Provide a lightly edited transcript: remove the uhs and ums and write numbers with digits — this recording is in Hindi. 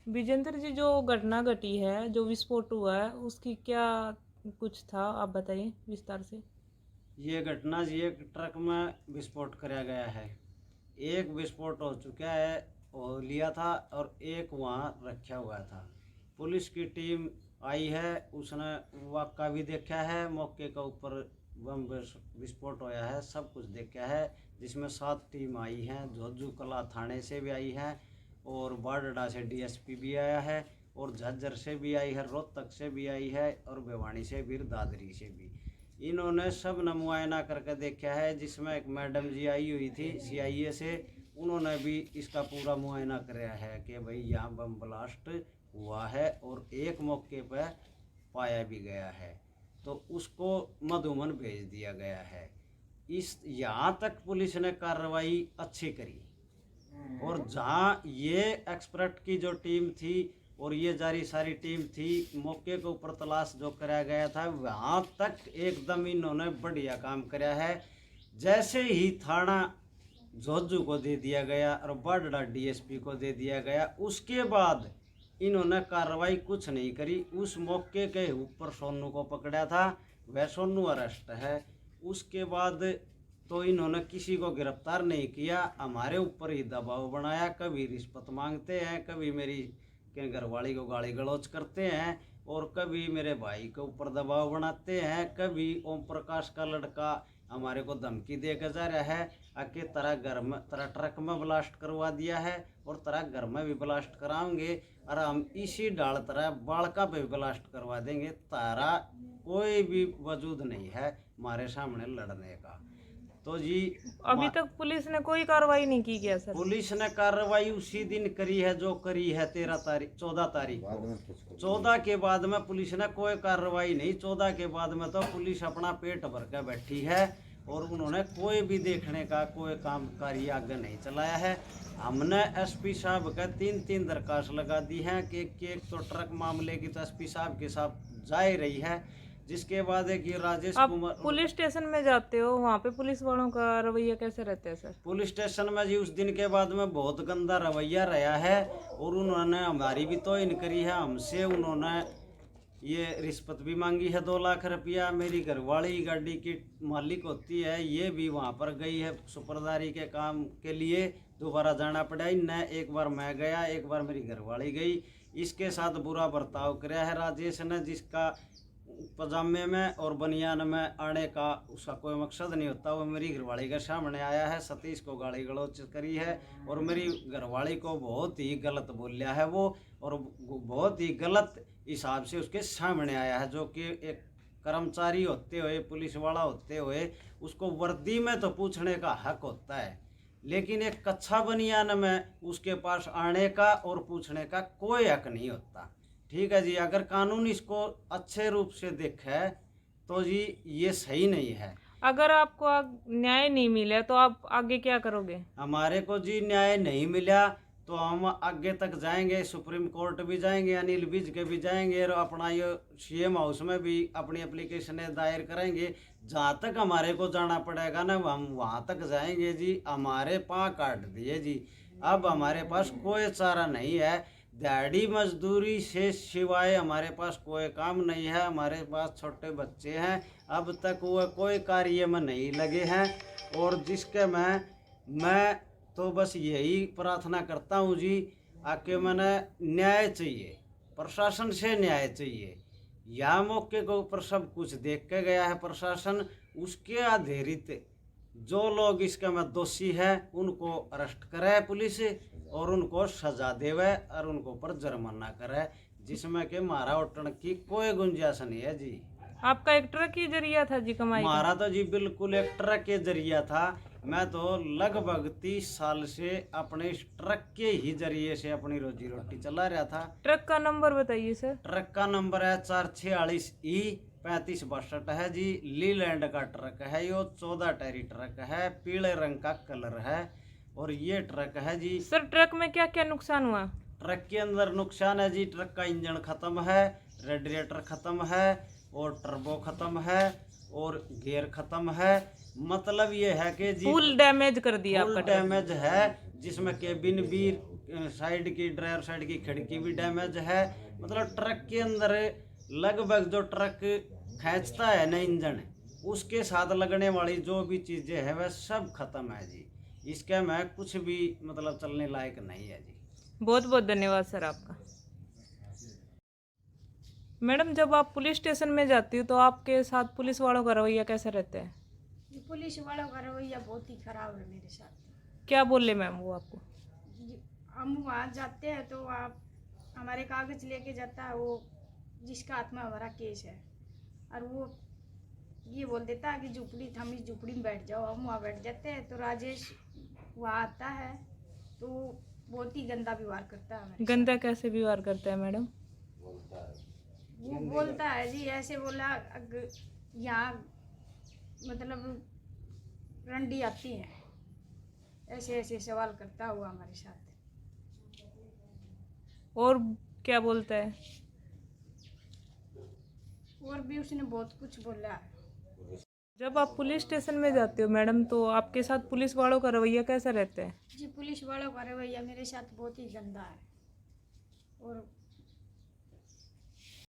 विजेंद्र जी, जो घटना घटी है, जो विस्फोट हुआ है, उसकी क्या कुछ था, आप बताइए विस्तार से। ये घटना जी एक ट्रक में विस्फोट कराया गया है। एक विस्फोट हो चुका है, हो लिया था, और एक वहाँ रखा हुआ था। पुलिस की टीम आई है, उसने वाक़ा भी देखा है, मौके के ऊपर बम विस्फोट होया है, सब कुछ देखा है। जिसमें 7 टीम आई हैं, झोझू कला थाने से भी आई है, और बारडा से डीएसपी भी आया है, और झज्जर से भी आई है, रोहतक से भी आई है, और भिवानी से भी, दादरी से भी। इन्होंने सब न मुआयना करके देखा है। जिसमें एक मैडम जी आई हुई थी सीआईए से, उन्होंने भी इसका पूरा मुआयना कराया है कि भाई यहाँ बम ब्लास्ट हुआ है, और एक मौके पर पाया भी गया है, तो उसको मधुबन भेज दिया गया है। इस यहाँ तक पुलिस ने कार्रवाई अच्छी करी, और जहाँ ये एक्सपर्ट की जो टीम थी और ये जारी सारी टीम थी, मौके के ऊपर तलाश जो कराया गया था, वहाँ तक एकदम इन्होंने बढ़िया काम कराया है। जैसे ही थाना झोझू को दे दिया गया और बाडड़ा डीएसपी को दे दिया गया, उसके बाद इन्होंने कार्रवाई कुछ नहीं करी। उस मौके के ऊपर सोनू को पकड़ा था, वह सोनू अरेस्ट है। उसके बाद तो इन्होंने किसी को गिरफ्तार नहीं किया, हमारे ऊपर ही दबाव बनाया। कभी रिश्वत मांगते हैं, कभी मेरी के घरवाली को गाली गलौज करते हैं, और कभी मेरे भाई के ऊपर दबाव बनाते हैं। कभी ओम प्रकाश का लड़का हमारे को धमकी देकर जा रहा है, आके तेरा घर में, तेरा ट्रक में ब्लास्ट करवा दिया है, और तेरा घर में भी ब्लास्ट कराएंगे, और हम इसी डाल तरह बालका पे भी ब्लास्ट करवा देंगे। तारा कोई भी वजूद नहीं है हमारे सामने लड़ने का। तो जी अभी तक पुलिस ने कोई कार्रवाई नहीं की क्या सर? पुलिस ने कार्रवाई उसी दिन करी है जो करी है 14 तारीख को। 14 के बाद में पुलिस ने कोई कार्रवाई नहीं। 14 के बाद में तो पुलिस अपना पेट भर कर बैठी है, और उन्होंने कोई भी देखने का कोई काम कार्य आगे नहीं चलाया है। हमने एसपी साहब का 3-3 दरखास्त लगा दी है कि एक तो ट्रक मामले की तो एसपी साहब के साथ जा ही रही है। जिसके बाद है कि राजेश आप कुमार पुलिस स्टेशन में जाते हो, वहाँ पे पुलिस वालों का रवैया कैसे रहता है सर? पुलिस स्टेशन में जी उस दिन के बाद में बहुत गंदा रवैया रहा है, और उन्होंने हमारी भी तौहीन करी है। हमसे उन्होंने ये रिश्वत भी मांगी है, 2 लाख रुपया। मेरी घरवाली गाड़ी की मालिक होती है, ये भी वहाँ पर गई है सुपरदारी के काम के लिए, दोबारा जाना पड़ा। न एक बार मैं गया, एक बार मेरी घरवाली गई। इसके साथ बुरा बर्ताव कराया है राजेश ने, जिसका पजामे में और बनियान में आने का उसका कोई मकसद नहीं होता। वो मेरी घरवाली के सामने आया है, सतीश को गाली गलौज करी है, और मेरी घरवाली को बहुत ही गलत बोलिया है वो, और बहुत ही गलत हिसाब से उसके सामने आया है। जो कि एक कर्मचारी होते हुए, पुलिस वाला होते हुए, उसको वर्दी में तो पूछने का हक होता है, लेकिन एक कच्छा बनियान में उसके पास आने का और पूछने का कोई हक नहीं होता। ठीक है जी, अगर कानून इसको अच्छे रूप से देखे तो जी ये सही नहीं है। अगर आपको न्याय नहीं मिला तो आप आगे क्या करोगे? हमारे को जी न्याय नहीं मिला तो हम आगे तक जाएंगे, सुप्रीम कोर्ट भी जाएंगे, अनिल विज के भी जाएंगे, और अपना ये सीएम हाउस में भी अपनी एप्लीकेशन दायर करेंगे। जहाँ तक हमारे को जाना पड़ेगा ना, हम वहाँ तक जाएंगे जी। हमारे पाँव काट दिए जी, अब हमारे पास कोई चारा नहीं है। दिहाड़ी मजदूरी से सिवाय हमारे पास कोई काम नहीं है। हमारे पास छोटे बच्चे हैं, अब तक वो कोई कार्य में नहीं लगे हैं, और जिसके मैं तो बस यही प्रार्थना करता हूँ जी, आके मैंने न्याय चाहिए, प्रशासन से न्याय चाहिए। या मौके के ऊपर सब कुछ देख के गया है प्रशासन, उसके आधारित जो लोग इसके में दोषी है उनको अरेस्ट करे पुलिस, और उनको सजा देवे, और उनको ऊपर जुर्माना करे, जिसमें कि मारा उठने की कोई गुंजाइश नहीं है जी। आपका एक ट्रक ही जरिया था जी कमाई का? मारा तो जी बिल्कुल एक ट्रक के जरिया था। मैं तो लगभग 30 साल से अपने इस ट्रक के ही जरिए से अपनी रोजी रोटी चला रहा था। ट्रक का नंबर बताइए सर। ट्रक का नंबर है 446E3562 है जी। लीलैंड का ट्रक है, यो 14 टायरी ट्रक है, पीले रंग का कलर है, और ये ट्रक है जी। सर, ट्रक में क्या क्या नुकसान हुआ? ट्रक के अंदर नुकसान है जी, ट्रक का इंजन खत्म है, रेडिएटर खत्म है, और टर्बो खत्म है, और गियर खत्म है। मतलब ये है कि जी फुल डैमेज कर दिया फुल आपका ट्रक। डैमेज है, जिसमें केबिन भी साइड की ड्राइवर साइड की खिड़की भी डैमेज है। मतलब ट्रक के अंदर लगभग जो ट्रक खींचता है ना इंजन, उसके साथ लगने वाली जो भी चीज़ें हैं वह सब खत्म है जी। इसका मैं कुछ भी मतलब चलने लायक नहीं है जी। बहुत बहुत धन्यवाद सर आपका। मैडम, जब आप पुलिस स्टेशन में जाती हो तो आपके साथ पुलिस वालों का रवैया कैसा रहता है? जी, पुलिस वालों का रवैया बहुत ही खराब है मेरे साथ। क्या बोले मैम वो आपको? जी, हम वहाँ जाते हैं तो आप हमारे कागज लेके जाता है वो, जिसका हाथ में हमारा केस है, और वो ये बोल देता है कि झुपड़ी, हम इस झुपड़ी में बैठ जाओ। हम वहाँ बैठ जाते हैं तो राजेश वहाँ आता है तो बहुत ही गंदा व्यवहार करता है हमारे गंदा कैसे व्यवहार करता है मैडम? साथ। वो बोलता है जी, ऐसे बोला यहाँ मतलब रंडी आती है, ऐसे ऐसे सवाल करता हुआ हमारे साथ। और क्या बोलता है? और भी उसने बहुत कुछ बोला है। जब आप पुलिस स्टेशन में जाते हो मैडम तो आपके साथ पुलिस वालों का रवैया कैसा रहता है? जी, पुलिस वालों का रवैया मेरे साथ बहुत ही गंदा है और